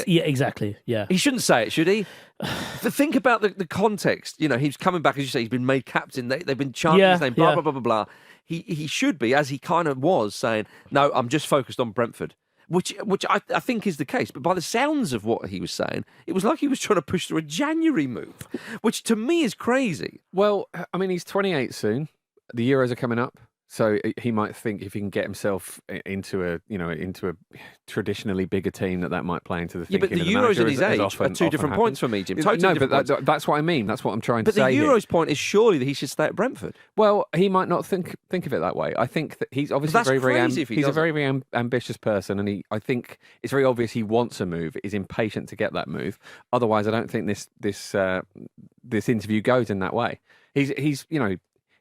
yeah, exactly. Yeah, he shouldn't say it, should he? Think about the context. He's coming back, as you say. He's been made captain. They've been chanting his name. Blah blah blah blah blah. He should be, as he kind of was, saying, "No, I'm just focused on Brentford," which I think is the case. But by the sounds of what he was saying, it was like he was trying to push through a January move, which to me is crazy. Well, I mean, he's 28 soon. The Euros are coming up. So he might think if he can get himself into a traditionally bigger team that might play into the thinking. Yeah, but the Euros at his age are two different points for me, Jim. Totally that's what I mean. That's what I'm trying to say. But the Euros point is surely that he should stay at Brentford. Well, he might not think of it that way. I think that he's obviously he's a very ambitious person, and I think it's very obvious he wants a move. Is impatient to get that move. Otherwise, I don't think this interview goes in that way.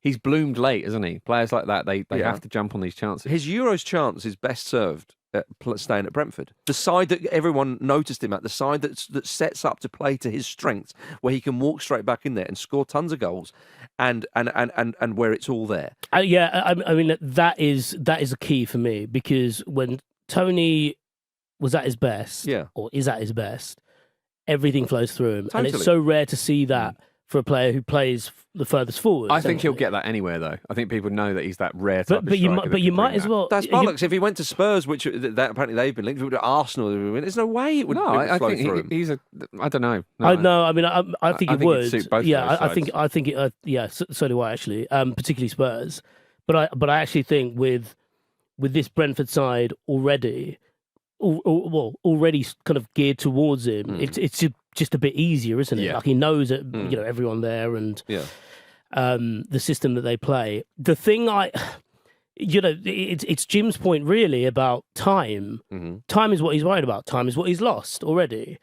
He's bloomed late, isn't he? Players like that, they have to jump on these chances. His Euros chance is best served at staying at Brentford. The side that everyone noticed him at, the side that sets up to play to his strengths, where he can walk straight back in there and score tons of goals, and where it's all there. I mean that is a key for me, because when Toney was at his best, or is at his best, everything flows through him, and it's so rare to see that for a player who plays the furthest forward. I think he'll get that anywhere, though. I think people know that he's that rare type but you might as well. That's bollocks. If he went to Spurs, which that apparently they've been linked to, Arsenal, there's no way it would. No, I flow think through him. he's a. I don't know. No, I mean, I think it would. Suit both I think it. So do I actually. Particularly Spurs, but I actually think with this Brentford side already kind of geared towards him, it's just a bit easier, isn't it? Yeah. Like he knows that everyone there and the system that they play. The thing it's Jim's point really about time. Time is what he's worried about. Time is what he's lost already.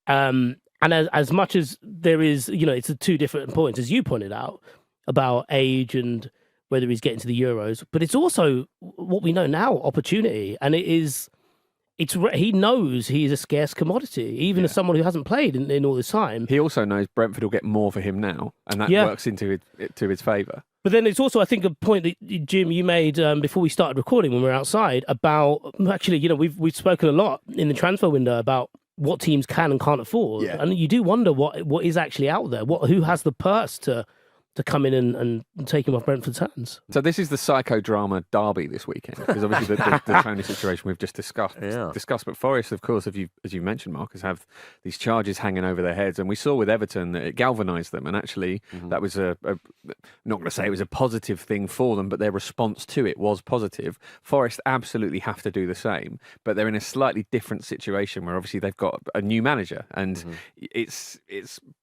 And as much as there is, it's the two different points, as you pointed out, about age and whether he's getting to the Euros, but it's also what we know now, opportunity, and it is. He knows he is a scarce commodity, even as someone who hasn't played in all this time. He also knows Brentford will get more for him now, and that works into his favour. But then it's also, I think, a point that, Jim, you made before we started recording when we were outside about, actually, we've spoken a lot in the transfer window about what teams can and can't afford. Yeah. And you do wonder what is actually out there, who has the purse to come in and take him off Brentford's hands. So this is the psychodrama derby this weekend, because obviously the Toney situation we've just discussed. But Forest, of course, as you mentioned, Marcus, have these charges hanging over their heads, and we saw with Everton that it galvanised them, and actually that was not going to say it was a positive thing for them, but their response to it was positive. Forest absolutely have to do the same, but they're in a slightly different situation where obviously they've got a new manager, and it's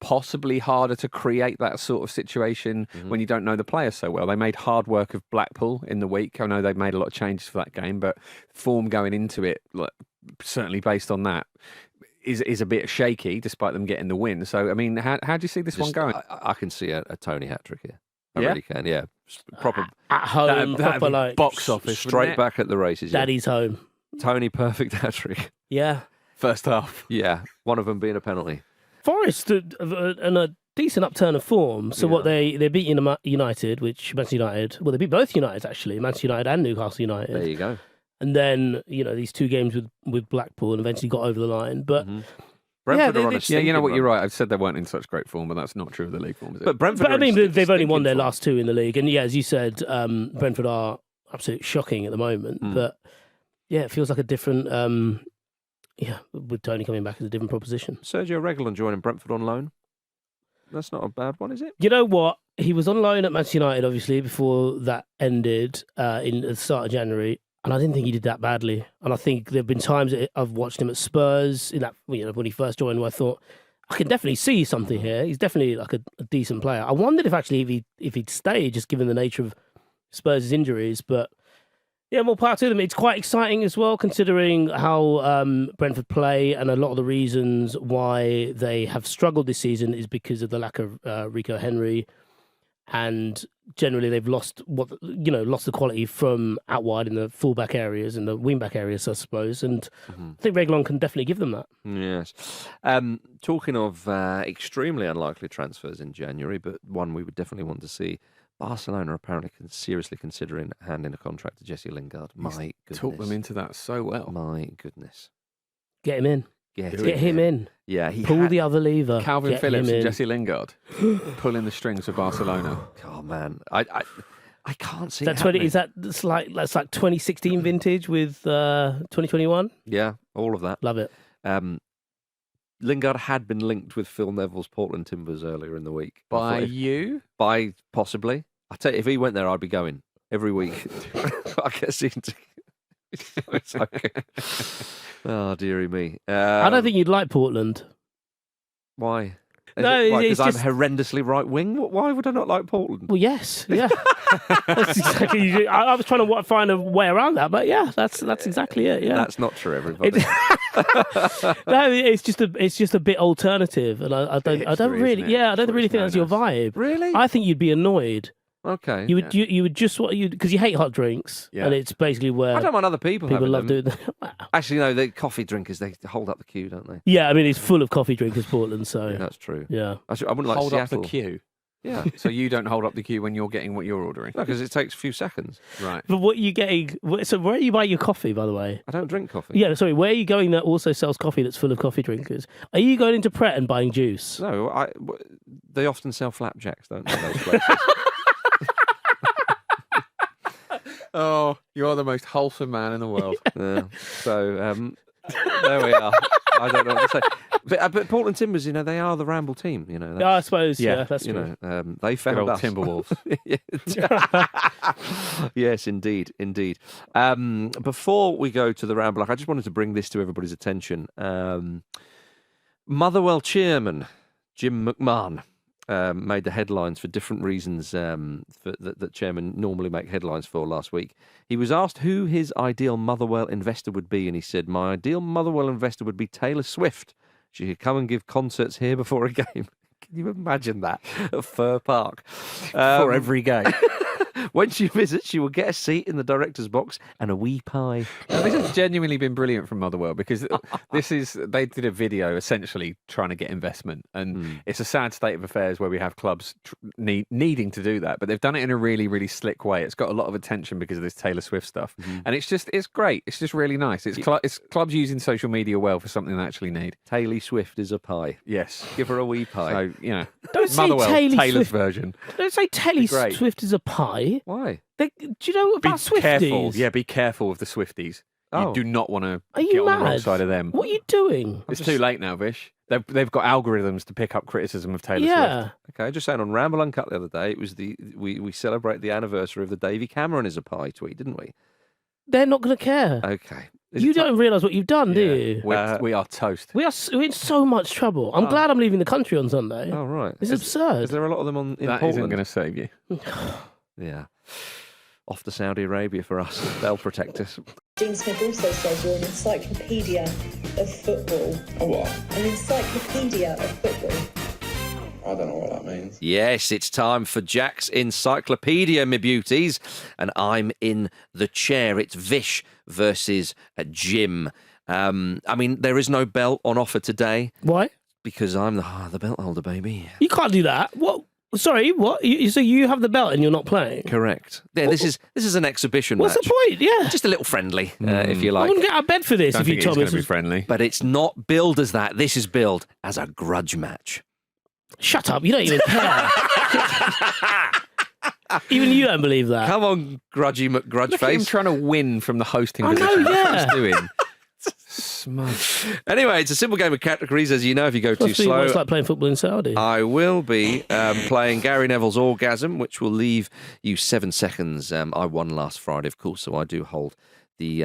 possibly harder to create that sort of situation when you don't know the players so well. They made hard work of Blackpool in the week. I know they've made a lot of changes for that game, but form going into it, certainly based on that, is a bit shaky, despite them getting the win. So, I mean, how do you see this one going? I can see a Toney hat-trick here. I really can, yeah. Proper At home, That'd proper be like box office. wouldn't straight it? back at the races. Yeah. daddy's home. Tony perfect hat-trick. Yeah. First half. Yeah, one of them being a penalty. Forest and a decent upturn of form. So what they beat United, which Manchester United. Well, they beat both Uniteds actually, Manchester United and Newcastle United. There you go. And then these 2 games with Blackpool and eventually got over the line. But Brentford Yeah, are on a Yeah, you stinking know what? run. You're right. I've said they weren't in such great form, but that's not true of the league form, is it? But Brentford. But I are in mean, they've only stinking won their form. last 2 in the league, and yeah, as you said, Brentford are absolutely shocking at the moment. But yeah, it feels like a different. With Tony coming back as a different proposition. Sergio Reguilón joining Brentford on loan. That's not a bad one, is it? You know what? He was on loan at Manchester United, obviously, before that ended at the start of January, and I didn't think he did that badly. And I think there have been times that I've watched him at Spurs in that when he first joined, where I thought I can definitely see something here. He's definitely like a decent player. I wondered if he'd stay, just given the nature of Spurs' injuries, but. Yeah, more power to them. It's quite exciting as well, considering how Brentford play, and a lot of the reasons why they have struggled this season is because of the lack of Rico Henry, and generally they've lost the quality from out wide in the fullback areas and the wingback areas, I suppose. And I think Reguilón can definitely give them that. Yes. Talking of extremely unlikely transfers in January, but one we would definitely want to see. Barcelona are apparently seriously considering handing a contract to Jesse Lingard. My goodness. Talk them into that so well. My goodness. Get him in. Get him in. Yeah, Pull the other lever. Calvin Get Phillips him and in. Jesse Lingard pulling the strings for Barcelona. Oh man, I can't see. That's it happening. that's like 2016 vintage with 2021. Yeah, all of that. Love it. Lingard had been linked with Phil Neville's Portland Timbers earlier in the week. By If- you? By possibly. I tell you, if he went there, I'd be going every week. I get seen to. It's okay. Oh dearie me. I don't think you'd like Portland. Why? No, Because it's I'm just- horrendously right wing. Why would I not like Portland? Well, yes, yeah. That's exactly. I was trying to find a way around that, but yeah, that's exactly it. Yeah, That's not true, everybody. no, it's just a bit alternative, and I don't Hipster, really, isn't it? I don't That's really what think it's that's your known vibe. Really? I think you'd be annoyed. Okay. You would just what you because you hate hot drinks, Yeah. and it's basically where I don't mind other people. people having love them. doing that. Actually, no, the coffee drinkers, they hold up the queue, don't they? Yeah, I mean it's full of coffee drinkers, Portland. So Yeah, that's true. yeah. I wouldn't like Hold Seattle. up the queue. Yeah. So you don't hold up the queue when you're getting what you're ordering. No, because it takes a few seconds. Right. But what are you getting? So where are you buying your coffee, by the way? I don't drink coffee. Yeah, sorry. Where are you going that also sells coffee that's full of coffee drinkers? Are you going into Pret and buying juice? No, they often sell flapjacks, don't they? Those places? Oh, you're the most wholesome man in the world. Yeah. So there we are. I don't know what to say. But Portland Timbers, they are the Ramble team. Yeah, I suppose. Yeah, Yeah, that's You true. know, they Good found old us. Timberwolves. Yes, indeed. Before we go to the Ramble, I just wanted to bring this to everybody's attention. Motherwell chairman Jim McMahon made the headlines for different reasons that chairmen normally make headlines for last week. He was asked who his ideal Motherwell investor would be, and he said, "My ideal Motherwell investor would be Taylor Swift. She could come and give concerts here before a game." Can you imagine that at Fir Park? For every game. When she visits, she will get a seat in the director's box and a wee pie. Now, this has genuinely been brilliant from Motherwell because they did a video essentially trying to get investment, and it's a sad state of affairs where we have clubs needing to do that, but they've done it in a really, really slick way. It's got a lot of attention because of this Taylor Swift stuff, and it's great. It's just really nice. It's clubs using social media well for something they actually need. Taylor Swift is a pie. Yes, Give her a wee pie. so Don't say Motherwell, Taylor Taylor's Swift. version. Don't say Taylor Great. Swift is a pie. Why? Do you know Be about Swifties? careful. Yeah, be careful of the Swifties. Oh. You do not want to Are you get on the wrong mad? side of them. What are you doing? It's too late now, Vish. They've got algorithms to pick up criticism of Taylor Yeah. Swift. Okay, just saying on Ramble Uncut the other day, it was we celebrate the anniversary of the Davy Cameron is a pie tweet, didn't we? They're not going to care. Okay. Is You it ti- don't realise what you've done, do you? We are toast. We're in so much trouble. I'm glad I'm leaving the country on Sunday. Oh, right. It's Is absurd. there a lot of them in That Portland? isn't going to save you. Yeah. Off to Saudi Arabia for us. They'll protect us. Dean Smith also says you're an encyclopedia of football. A what? An encyclopedia of football. I don't know what that means. Yes, it's time for Jack's Encyclopedia, me beauties. And I'm in the chair. It's Vish versus Jim. I mean, there is no belt on offer today. Why? Because I'm the belt holder, baby. You can't do that. What? Sorry, what? So you have the belt and you're not playing? Correct. Yeah, this is an exhibition What's match. the point? Yeah. Just a little friendly, if you I like. wouldn't get out of bed for this Don't if you think told it's me going this to be was... friendly. But it's not billed as that. This is billed as a grudge match. Shut up. You don't even care. Even you don't believe that. Come on, grudgy McGrudge Look at him face. trying to win from the hosting I know, position. That's what yeah. he's doing. Smudge. Anyway, it's a simple game of categories, as you know. If you go too Must be what slow, it's like playing football in Saudi. I will be playing Gary Neville's Orgasm, which will leave you 7 seconds. I won last Friday, of course, so I do hold the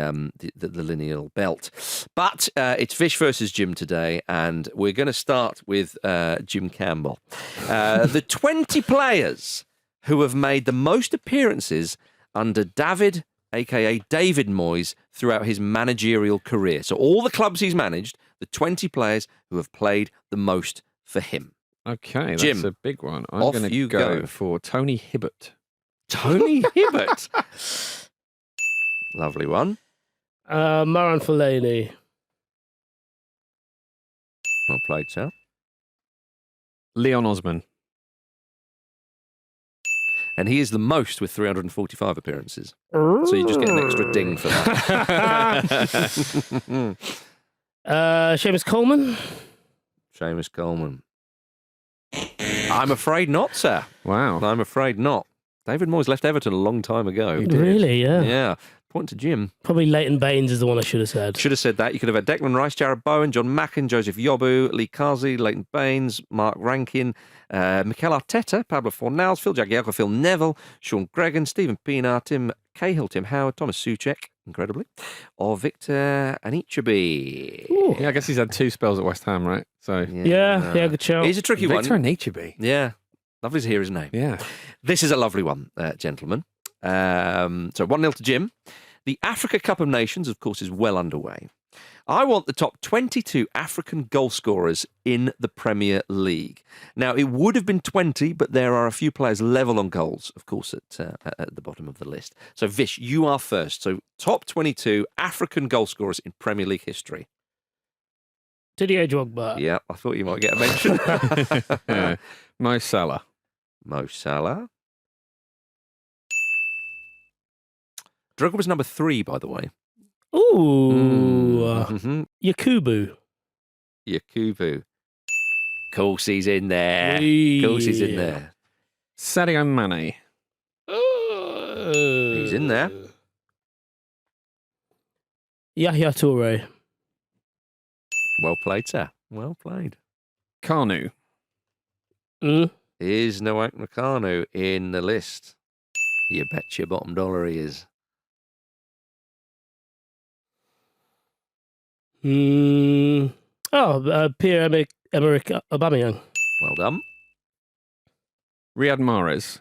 lineal belt. But it's Vish versus Jim today, and we're going to start with Jim Campbell. The 20 players who have made the most appearances under David, a.k.a. David Moyes, throughout his managerial career. So all the clubs he's managed, the 20 players who have played the most for him. Okay, that's Jim, a big one. I'm off going you to go go. for Tony Hibbert. Tony Hibbert. Lovely one. Maran Fellaini. Well played, sir. Leon Osman. And he is the most with 345 appearances. So you just get an extra ding for that. Seamus Coleman. Seamus Coleman. I'm afraid not, sir. Wow. I'm afraid not. David Moyes left Everton a long time ago. He did. Really, yeah. Yeah. Point to Jim. Probably Leighton Baines is the one I should have said. Should have said that. You could have had Declan Rice, Jared Bowen, John Macken, Joseph Yobu, Lee Kazi, Leighton Baines, Mark Rankin, Mikel Arteta, Pablo Fornals, Phil Jagielka, Phil Neville, Sean Gregan, Stephen Pienaar, Tim Cahill, Tim Howard, Thomas Soucek, incredibly, or Victor Anichebe. Yeah, I guess he's had 2 spells at West Ham, right? So Yeah, good shout. He's a tricky Victor one. Anichebe. Yeah. Lovely to hear his name. Yeah. This is a lovely one, gentlemen. So 1-0 to Jim. The Africa Cup of Nations, of course, is well underway. I want the top 22 African goal scorers in the Premier League. Now, it would have been 20, but there are a few players level on goals, of course, at the bottom of the list. So, Vish, you are first. So, top 22 African goal scorers in Premier League history. Didier Drogba. Yeah, I thought you might get a mention. Yeah. Mo Salah. Mo Salah. Drogba was number 3, by the way. Ooh. Mhm. Yakubu. Yakubu. Course he's in there. Course he's in there. Sadio Mane. He's in there. Yahya Toure. Well played, sir. Well played. Kanu. Is Noak Nakano in the list? You bet your bottom dollar he is. Pierre-Emerick Aubameyang. Well done. Riyad Mahrez.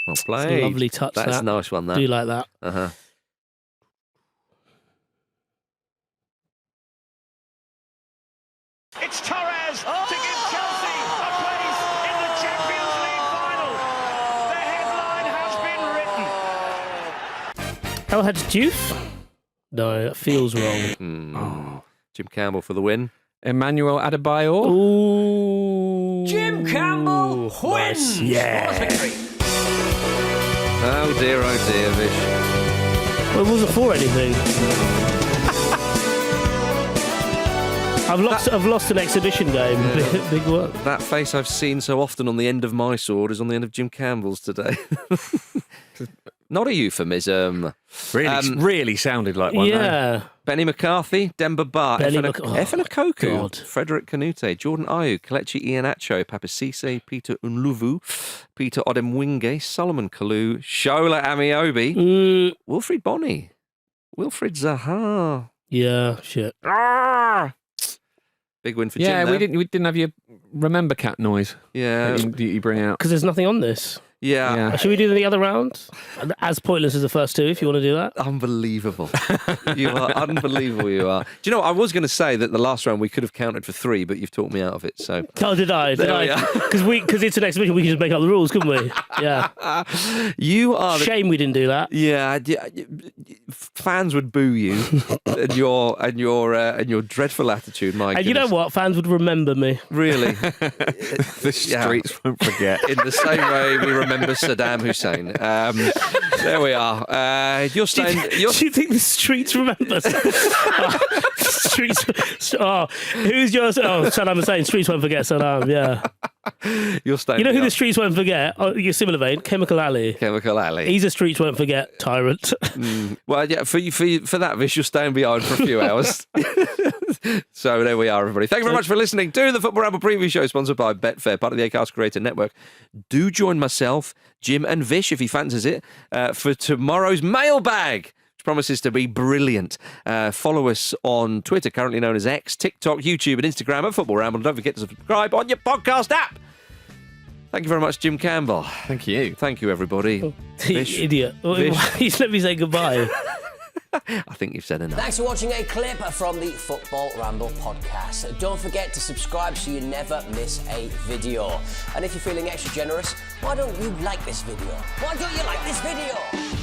Well It's a played. lovely touch. That's a that. nice one, Do that. you like that? Uh-huh. It's Torres to give Chelsea a place in the Champions League final. The headline has been written. El Hadji Diouf? No, that feels wrong. Jim Campbell for the win. Emmanuel Adebayor. Ooh. Jim Campbell wins. Yeah. What a victory. Oh dear, Vish. Well, it wasn't for anything. I've lost an exhibition game. Yeah. Big one. That face I've seen so often on the end of my sword is on the end of Jim Campbell's today. Not a euphemism. Really sounded like one. though. Yeah. Benny McCarthy, Demba Ba, Benny Efena Koku, God. Frederick Kanute, Jordan Ayew, Kelechi Iheanacho, Papa Cisse, Peter Unluvu, Peter Odemwinge, Solomon Kalou, Shola Amiobi, Wilfried Bonney, Wilfried Zaha. Yeah, shit. Big win for Jim Yeah, there. we didn't have your remember cat noise. Yeah. that you bring out. Because there's nothing on this. Yeah. Should we do the other round? And as pointless as the first two, if you want to do that. Unbelievable. You are unbelievable, you are. Do you know, I was going to say that the last round we could have counted for 3, but you've talked me out of it, so... Oh, did I? Because it's an exhibition, we can just make up the rules, couldn't we? Yeah. You are... Shame we didn't do that. Yeah, fans would boo you and your dreadful attitude, my And you know what? Fans would remember me. Really? The streets won't forget. In the same way we remember Saddam Hussein. There we are. You're staying... Do you think the streets remember? Streets... Oh, who's yours? Oh, Saddam Hussein. Streets won't forget Saddam, yeah. You're staying... You know who the streets won't forget? Oh, you're similar vein. Chemical Alley. Chemical Alley. He's a streets won't forget tyrant. Well, yeah, for that, Vish, you're staying behind for a few hours. So there we are, everybody. Thank you very much for listening to the Football Ramble preview show, sponsored by Betfair, part of the Acast Creator Network. Do join myself, Jim and Vish, if he fancies it, for tomorrow's mailbag, which promises to be brilliant. Follow us on Twitter, currently known as X, TikTok, YouTube and Instagram at Football Ramble. Don't forget to subscribe on your podcast app. Thank you very much, Jim Campbell. Thank you. Thank you, everybody. Vish, Idiot. Vish. He's let me say goodbye. I think you've said enough. Thanks for watching a clip from the Football Ramble podcast. Don't forget to subscribe so you never miss a video. And if you're feeling extra generous, why don't you like this video? Why don't you like this video?